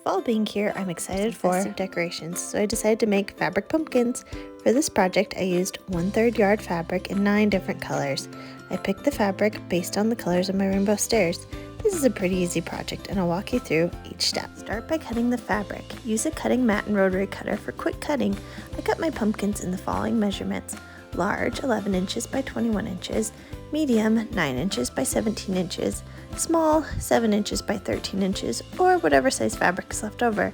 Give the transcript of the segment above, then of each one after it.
fall being here, I'm excited for festive decorations, so I decided to make fabric pumpkins. For this project, I used 1/3 yard fabric in 9 different colors. I picked the fabric based on the colors of my rainbow stairs. This is a pretty easy project, and I'll walk you through each step. Start by cutting the fabric. Use a cutting mat and rotary cutter for quick cutting. I cut my pumpkins in the following measurements: large, 11 inches by 21 inches, medium, 9 inches by 17 inches, small, 7 inches by 13 inches, or whatever size fabric is left over.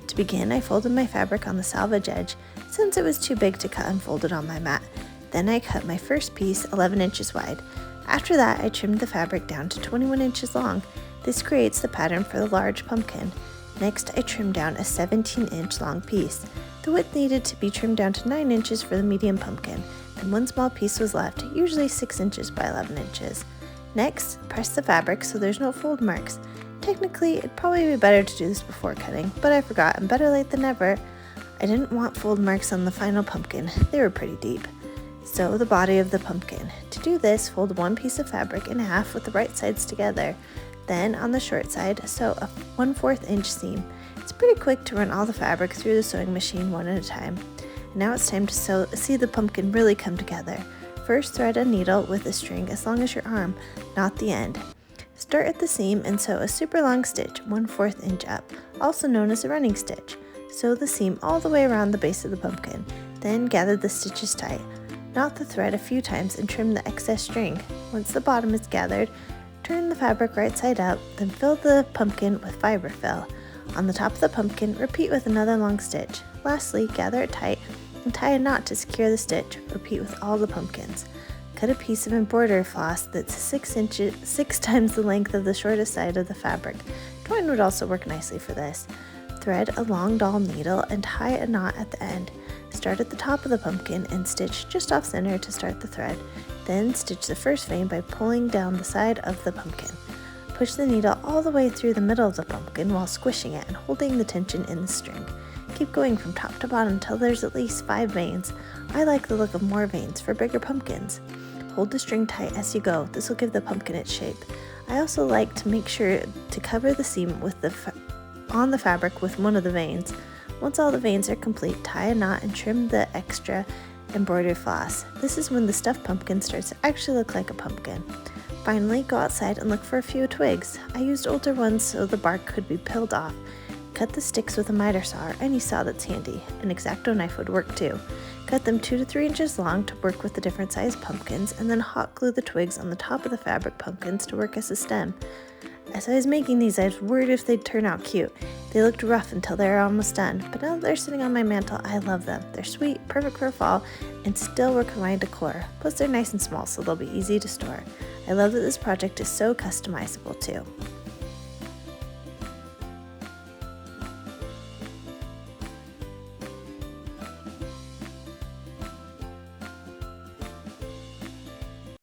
To begin, I folded my fabric on the selvage edge, since it was too big to cut unfolded on my mat. Then I cut my first piece 11 inches wide. After that, I trimmed the fabric down to 21 inches long. This creates the pattern for the large pumpkin. Next, I trimmed down a 17-inch long piece. The width needed to be trimmed down to 9 inches for the medium pumpkin. Then one small piece was left, usually 6 inches by 11 inches. Next, press the fabric so there's no fold marks. Technically, it'd probably be better to do this before cutting, but I forgot, and better late than never. I didn't want fold marks on the final pumpkin. They were pretty deep. Sew the body of the pumpkin. To do this, fold one piece of fabric in half with the right sides together. Then, on the short side, sew a 1/4 inch seam. It's pretty quick to run all the fabric through the sewing machine one at a time. Now it's time to see the pumpkin really come together. First, thread a needle with a string as long as your arm, not the end. Start at the seam and sew a super long stitch 1/4 inch up, also known as a running stitch. Sew the seam all the way around the base of the pumpkin. Then gather the stitches tight. Knot the thread a few times and trim the excess string. Once the bottom is gathered, turn the fabric right side up, then fill the pumpkin with fiber fill. On the top of the pumpkin, repeat with another long stitch. Lastly, gather it tight and tie a knot to secure the stitch. Repeat with all the pumpkins. Cut a piece of embroidery floss that's 6 times the length of the shortest side of the fabric. Twine would also work nicely for this. Thread a long doll needle and tie a knot at the end. Start at the top of the pumpkin and stitch just off center to start the thread. Then stitch the first vein by pulling down the side of the pumpkin. Push the needle all the way through the middle of the pumpkin while squishing it and holding the tension in the string. Keep going from top to bottom until there's at least 5 veins. I like the look of more veins for bigger pumpkins. Hold the string tight as you go. This will give the pumpkin its shape. I also like to make sure to cover the seam with on the fabric with one of the veins. Once all the veins are complete, tie a knot and trim the extra embroidery floss. This is when the stuffed pumpkin starts to actually look like a pumpkin. Finally, go outside and look for a few twigs. I used older ones so the bark could be peeled off. Cut the sticks with a miter saw or any saw that's handy. An X-Acto knife would work too. Cut them 2 to 3 inches long to work with the different sized pumpkins, and then hot glue the twigs on the top of the fabric pumpkins to work as a stem. As I was making these, I was worried if they'd turn out cute. They looked rough until they were almost done, but now that they're sitting on my mantle, I love them. They're sweet, perfect for fall, and still work with my decor. Plus, they're nice and small, so they'll be easy to store. I love that this project is so customizable too.